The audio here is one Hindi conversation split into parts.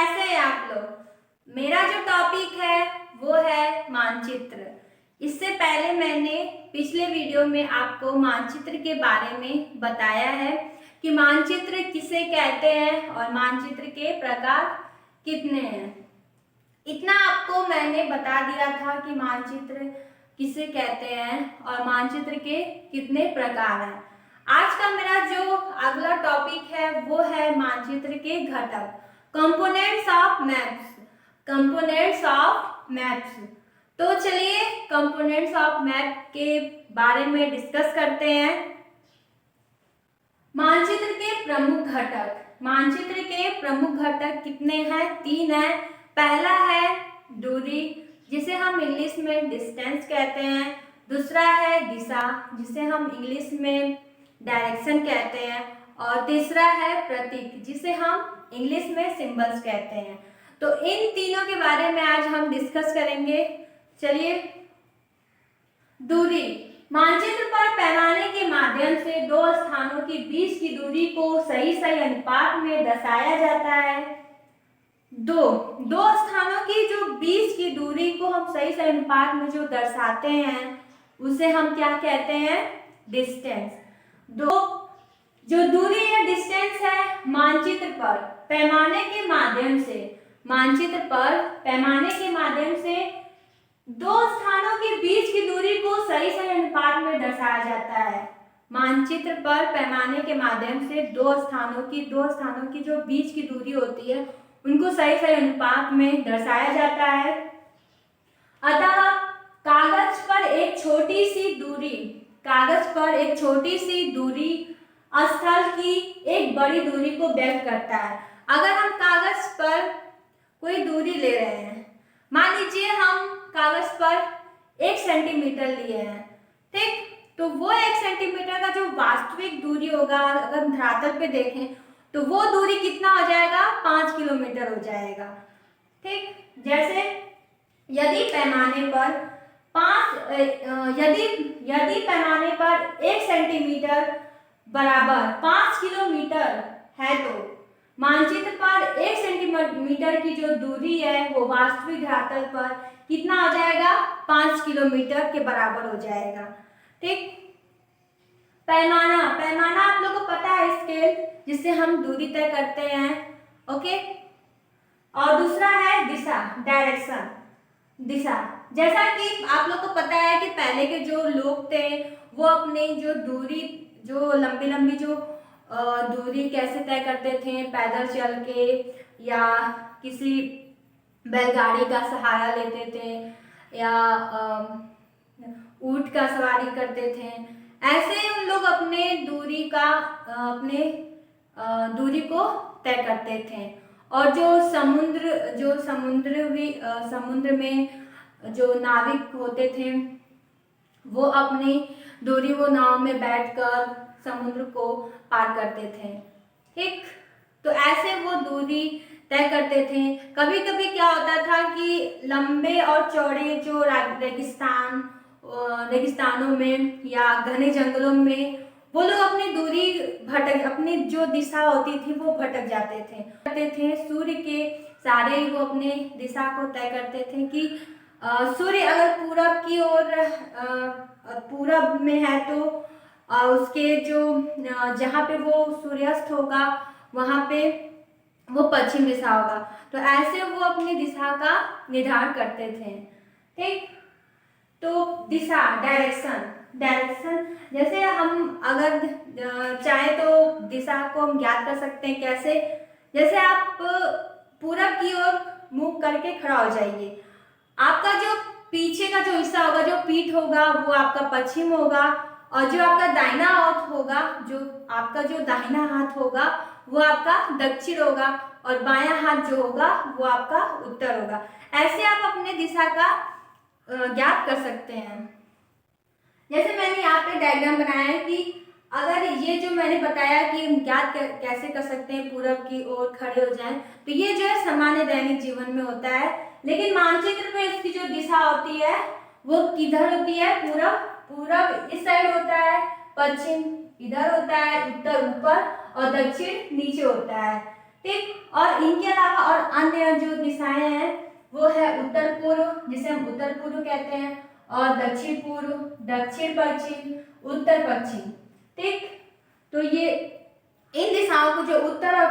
कैसे हैं आप लोग। मेरा जो टॉपिक है वो है मानचित्र। इससे पहले मैंने पिछले वीडियो में आपको मानचित्र के बारे में बताया है कि मानचित्र किसे कहते हैं और मानचित्र के प्रकार कितने हैं। इतना आपको मैंने बता दिया था कि मानचित्र किसे कहते हैं और मानचित्र के कितने प्रकार हैं। आज का मेरा जो अगला टॉपिक है वो है मानचित्र के घटक, components of maps. Components of maps. तो चलिए कंपोनेंट्स ऑफ मैप के बारे में डिस्कस करते हैं। मानचित्र के प्रमुख घटक। मानचित्र के प्रमुख घटक कितने हैं? 3 हैं। पहला है दूरी, जिसे हम इंग्लिश में डिस्टेंस कहते हैं। दूसरा है दिशा, जिसे हम इंग्लिश में डायरेक्शन कहते हैं। और तीसरा है प्रतीक, जिसे हम इंग्लिश में सिंबल्स कहते हैं। तो इन तीनों के बारे में आज हम डिस्कस करेंगे। चलिए, दूरी। मानचित्र पर पैमाने के माध्यम से दो स्थानों के बीच की दूरी को सही अनुपात में दर्शाया जाता है। दो स्थानों की जो बीच की दूरी को हम सही अनुपात में जो दर्शाते हैं उसे हम क्या कहते हैं? डिस्टेंस। जो दूरी है, डिस्टेंस है, मानचित्र पर पैमाने के माध्यम से, मानचित्र पर पैमाने के माध्यम से दो स्थानों के बीच की दूरी को सही अनुपात में दर्शाया जाता है। मानचित्र पर पैमाने के माध्यम से दो स्थानों की जो बीच की दूरी होती है उनको सही अनुपात में दर्शाया जाता है। अतः कागज पर एक छोटी सी दूरी स्थल की एक बड़ी दूरी को व्यक्त करता है। अगर हम कागज पर कोई दूरी ले रहे हैं, मान लीजिए हम कागज पर 1 सेंटीमीटर लिए हैं, ठीक, तो वो 1 सेंटीमीटर का जो वास्तविक दूरी होगा, अगर हम धरातल पे देखें तो वो दूरी कितना हो जाएगा? 5 किलोमीटर हो जाएगा। ठीक, जैसे यदि पैमाने पर 1 सेंटीमीटर बराबर 5 किलोमीटर है तो मानचित्र पर 1 सेंटीमीटर की जो दूरी है वो वास्तविक धरातल पर कितना हो जाएगा? 5 किलोमीटर के बराबर हो जाएगा। ठीक, पैमाना आप लोगों को पता है, स्केल, जिससे हम दूरी तय करते हैं। ओके, और दूसरा है दिशा, डायरेक्शन, दिशा। जैसा कि आप लोग को पता है कि पहले के जो लोग थे वो अपनी जो दूरी, जो लंबी जो दूरी कैसे तय करते थे, पैदल चल के या किसी बैलगाड़ी का सहारा लेते थे या ऊंट का सवारी करते थे। ऐसे उन लोग अपने दूरी को तय करते थे। और जो समुद्र में जो नाविक होते थे वो अपनी दूरी वो नाव में बैठकर समुद्र को पार करते थे। ठीक, तो ऐसे वो दूरी तय करते थे। कभी कभी क्या होता था कि लंबे और चौड़े जो रेगिस्तानों में या घने जंगलों में वो लोग अपनी जो दिशा होती थी वो भटक जाते थे। सूर्य के सारे वो अपने दिशा को तय करते थे कि सूर्य अगर पूरब की ओर पूरब में है तो उसके जो जहाँ पे वो सूर्यास्त होगा वहाँ पे वो पश्चिम दिशा होगा। तो ऐसे वो अपनी दिशा का निर्धारण करते थे। ठीक, तो दिशा, डायरेक्शन, जैसे हम अगर चाहे तो दिशा को हम ज्ञात कर सकते हैं। कैसे? जैसे आप पूरब की ओर मुंह करके खड़ा हो जाइए, आपका जो पीछे का जो हिस्सा होगा, जो पीठ होगा, वो आपका पश्चिम होगा, और जो आपका दाहिना हाथ होगा, जो दाहिना हाथ होगा वो आपका दक्षिण होगा, और बायां हाथ जो होगा वो आपका उत्तर होगा। ऐसे आप अपने दिशा का ज्ञात कर सकते हैं। जैसे मैंने यहाँ पे डायग्राम बनाया है कि अगर ये जो मैंने बताया कि हम ज्ञात कैसे कर सकते हैं पूरब की ओर खड़े हो जाएं, तो ये जो है सामान्य दैनिक जीवन में होता है। लेकिन मानचित्र पे इसकी जो दिशा होती है वो किधर होती है? पूरब इस साइड होता है, पश्चिम इधर होता है, उत्तर ऊपर और दक्षिण नीचे होता है। ठीक। और इनके अलावा और अन्य जो दिशाएं हैं वो है उत्तर पूर्व, जिसे हम उत्तर पूर्व कहते हैं, और दक्षिण पूर्व, दक्षिण पश्चिम, उत्तर पश्चिम। ठीक। तो ये इन दिशाओं को जो उत्तर और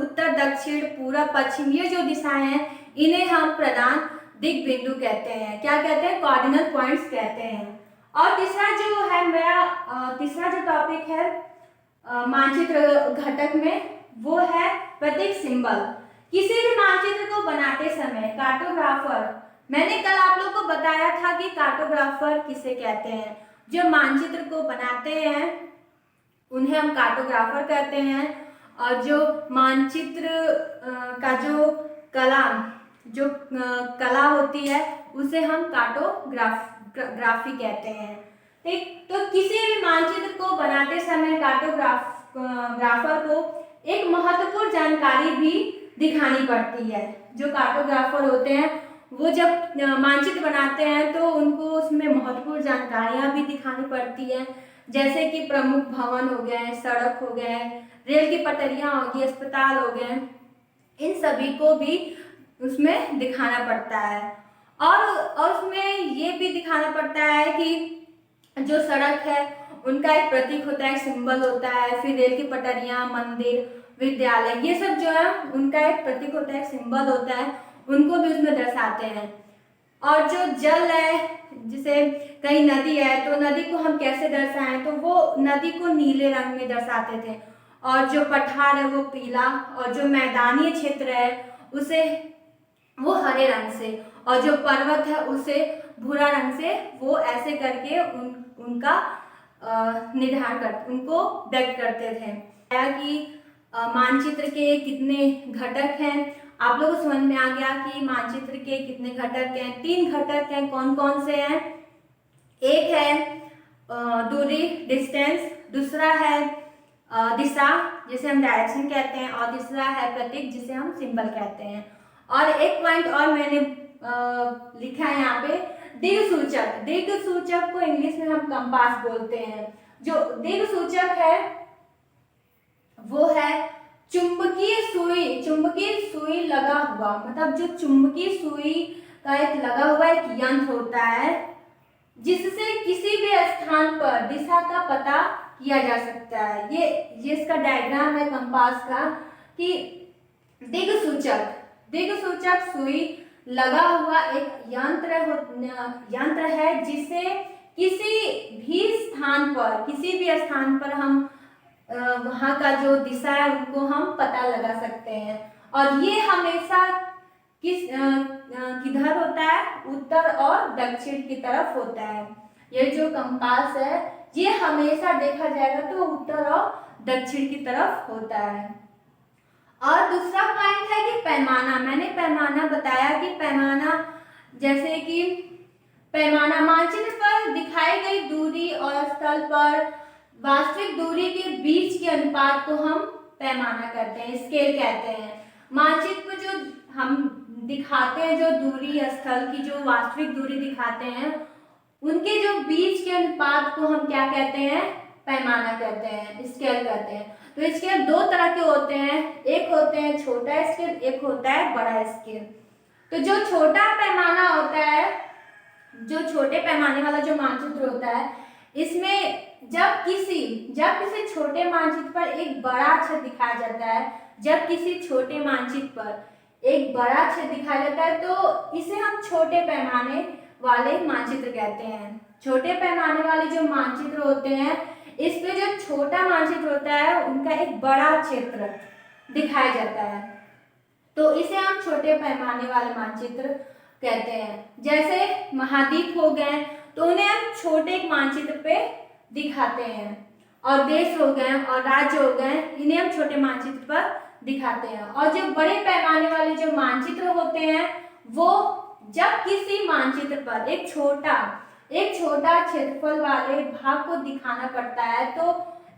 उत्तर, दक्षिण, पूर्व, पश्चिम, ये जो दिशाएं हैं इन्हें हम प्रधान दिक् बिंदु कहते हैं। क्या कहते हैं? कार्डिनल पॉइंट्स कहते हैं। और तीसरा जो है मेरा तीसरा जो टॉपिक है मानचित्र घटक में, वो है प्रतीक सिंबल। किसी भी मानचित्र को बनाते समय कार्टोग्राफर, मैंने कल आप लोग को बताया था कि कार्टोग्राफर किसे कहते हैं। जो मानचित्र को बनाते हैं उन्हें हम कार्टोग्राफर कहते हैं। और जो मानचित्र का जो कला होती है उसे हम कार्टोग्राफी कहते हैं। ठीक। तो किसी भी मानचित्र को बनाते समय कार्टोग्राफर को एक महत्वपूर्ण जानकारी भी दिखानी पड़ती है। जो कार्टोग्राफर होते हैं वो जब मानचित्र बनाते हैं तो उनको उसमें महत्वपूर्ण जानकारियां भी दिखानी पड़ती है, जैसे कि प्रमुख भवन हो गए, सड़क हो गए, रेल की पटरियां होगी, अस्पताल हो गए, इन सभी को भी उसमें दिखाना पड़ता है। और उसमें ये भी दिखाना पड़ता है कि जो सड़क है उनका एक प्रतीक होता है, सिंबल होता है। फिर रेल की पटरियां, मंदिर, विद्यालय, ये सब जो है उनका एक प्रतीक होता है, सिंबल होता है, उनको भी उसमें दर्शाते हैं। और जो जल है, जैसे कहीं नदी है तो नदी को हम कैसे दर्शाएं, तो वो नदी को नीले रंग में दर्शाते थे, और जो पठार है वो पीला, और जो मैदानी क्षेत्र है उसे वो हरे रंग से, और जो पर्वत है उसे भूरा रंग से, वो ऐसे करके उनका निर्धारण कर उनको व्यक्त करते थे। कि मानचित्र के कितने घटक हैं, आप लोगों को समझ में आ गया कि मानचित्र के कितने घटक हैं। 3 घटक हैं। कौन कौन से हैं? एक है दूरी, डिस्टेंस, दूसरा है दिशा जिसे हम डायरेक्शन कहते हैं, और तीसरा है प्रतीक जिसे हम सिंबल कहते हैं। और एक पॉइंट और मैंने लिखा है यहाँ पे, दिक्सूचक। दिक्सूचक को इंग्लिश में हम कंपास बोलते हैं। जो दिक्सूचक है वो है चुंबकीय सुई लगा हुआ, मतलब जो चुंबकीय सुई का एक लगा हुआ एक यंत्र होता है जिससे किसी भी स्थान पर दिशा का पता किया जा सकता है। ये इसका डायग्राम है कंपास का, कि दिक्सूचक सुई लगा हुआ एक यंत्र है जिसे किसी भी स्थान पर हम वहाँ का जो दिशा है उनको हम पता लगा सकते हैं। और ये हमेशा किधर होता है? उत्तर और दक्षिण की तरफ होता है। ये जो कंपास है ये हमेशा देखा जाएगा तो उत्तर और दक्षिण की तरफ होता है। और दूसरा पॉइंट है कि पैमाना। मैंने पैमाना बताया कि पैमाना, जैसे कि पैमाना मानचित्र पर दिखाई गई दूरी और स्थल पर वास्तविक दूरी के बीच के अनुपात को हम पैमाना कहते हैं, स्केल कहते हैं। मानचित्र पर जो हम दिखाते हैं, जो दूरी या स्थल की जो वास्तविक दूरी दिखाते हैं, उनके जो बीच के अनुपात को हम क्या कहते हैं? पैमाना कहते हैं, स्केल कहते हैं। तो स्केल 2 तरह के होते हैं, एक होते हैं छोटा स्केल, एक होता है बड़ा स्केल। तो जो छोटा पैमाना होता है, जो छोटे पैमाने वाला जो मानचित्र होता है, इसमें जब किसी छोटे मानचित्र पर एक बड़ा अक्षर दिखाया जाता है, जब किसी छोटे मानचित्र पर एक बड़ा अक्षर दिखाया जाता है तो इसे हम छोटे पैमाने वाले मानचित्र कहते हैं। छोटे पैमाने वाले जो मानचित्र होते हैं, इस पे जो छोटा मानचित्र होता है उनका एक बड़ा क्षेत्र दिखाया जाता है, तो इसे हम छोटे पैमाने वाले मानचित्र कहते हैं। जैसे महाद्वीप हो गए तो उन्हें हम छोटे एक मानचित्र पे दिखाते हैं, और देश हो गए और राज्य हो गए, इन्हें हम छोटे मानचित्र पर दिखाते हैं। और जो बड़े पैमाने वाले जो मानचित्र होते हैं, वो जब किसी मानचित्र पर एक छोटा क्षेत्रफल वाले भाग को दिखाना पड़ता है तो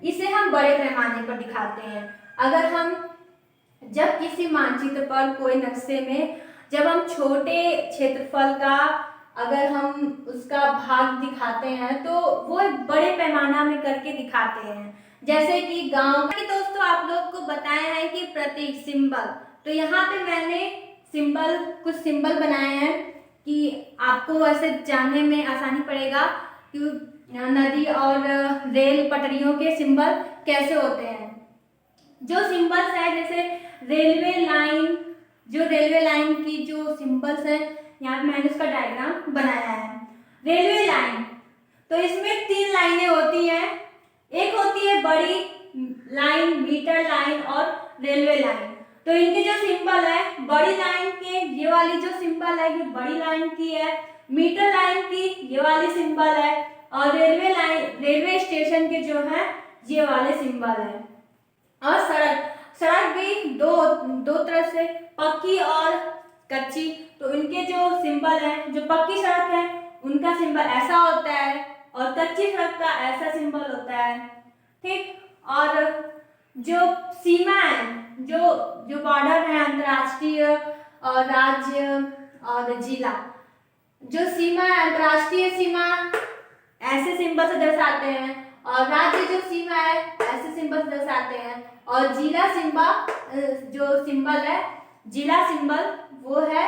इसे हम बड़े पैमाने पर दिखाते हैं। अगर हम जब किसी मानचित्र पर कोई नक्शे में जब हम छोटे क्षेत्रफल का अगर हम उसका भाग दिखाते हैं तो वो बड़े पैमाना में करके दिखाते हैं। जैसे कि गांव कि दोस्तों आप लोग को बताया है कि प्रतीक सिंबल, तो यहाँ पे मैंने सिंबल कुछ सिंबल बनाए हैं कि आपको ऐसे जानने में आसानी पड़ेगा कि नदी और रेल पटरियों के सिंबल कैसे होते हैं। जो सिंबल्स है जैसे रेलवे लाइन, जो रेलवे लाइन की जो सिंबल्स है यहाँ पे मैंने उसका डायग्राम बनाया है। रेलवे लाइन, तो इसमें 3 लाइनें होती हैं, एक होती है बड़ी लाइन, मीटर लाइन और रेलवे लाइन। तो इनके जो सिंबल है, बड़ी लाइन के ये वाली जो सिंबल है ये बड़ी लाइन की है, मीटर लाइन की ये वाली सिंबल है, और रेलवे लाइन, रेलवे स्टेशन के जो है ये वाले सिंबल है। और सड़क भी दो तरह से, पक्की और कच्ची। तो इनके जो सिंबल है, जो पक्की सड़क है उनका सिंबल ऐसा होता है और कच्ची सड़क का ऐसा सिंबल होता है, ठीक। और जो सीमा है, जो बॉर्डर है अंतर्राष्ट्रीय और राज्य और जिला, जो सीमा है अंतर्राष्ट्रीय सीमा ऐसे सिंबल से दर्शाते हैं, और राज्य जो सीमा है ऐसे सिंबल से दर्शाते हैं, और जिला जो सिंबल है, जिला सिंबल वो है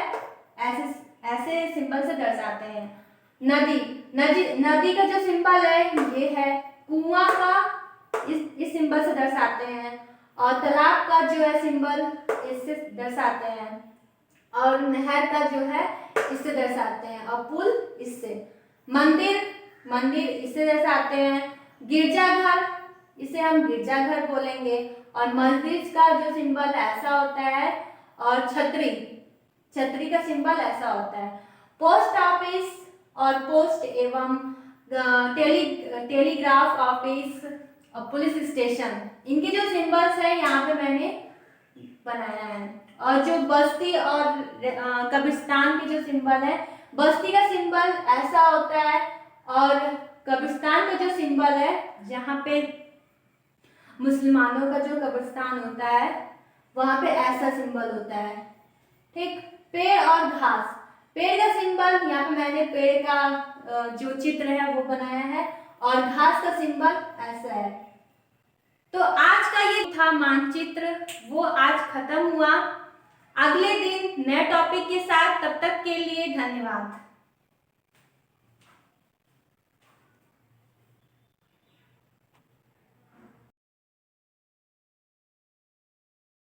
ऐसे सिंबल से दर्शाते हैं। नदी का जो सिंबल है ये है कुआं का, इस सिंबल से दर्शाते हैं, और तालाब का जो है सिंबल इससे दर्शाते हैं, और नहर का जो है इससे दर्शाते हैं, और पुल इससे, मंदिर इससे दर्शाते हैं, गिरजाघर इसे हम गिरजाघर बोलेंगे, और मस्जिद का जो सिंबल ऐसा होता है, और छतरी का सिंबल ऐसा होता है। पोस्ट ऑफिस और पोस्ट एवं टेलीग्राफ ऑफिस और पुलिस स्टेशन, इनके जो सिंबल्स है यहाँ पे मैंने बनाया है। और जो बस्ती और कब्रिस्तान के जो सिंबल है, बस्ती का सिंबल ऐसा होता है, और कब्रिस्तान का जो सिंबल है, जहाँ पे मुसलमानों का जो कब्रिस्तान होता है वहाँ पे ऐसा सिंबल होता है, ठीक। पेड़ और घास, पेड़ का सिंबल यहाँ पे मैंने पेड़ का जो चित्र है वो बनाया है, और घास का सिंबल ऐसा है। तो आज का ये था मानचित्र, वो आज खत्म हुआ। अगले दिन नए टॉपिक के साथ, तब तक के लिए धन्यवाद।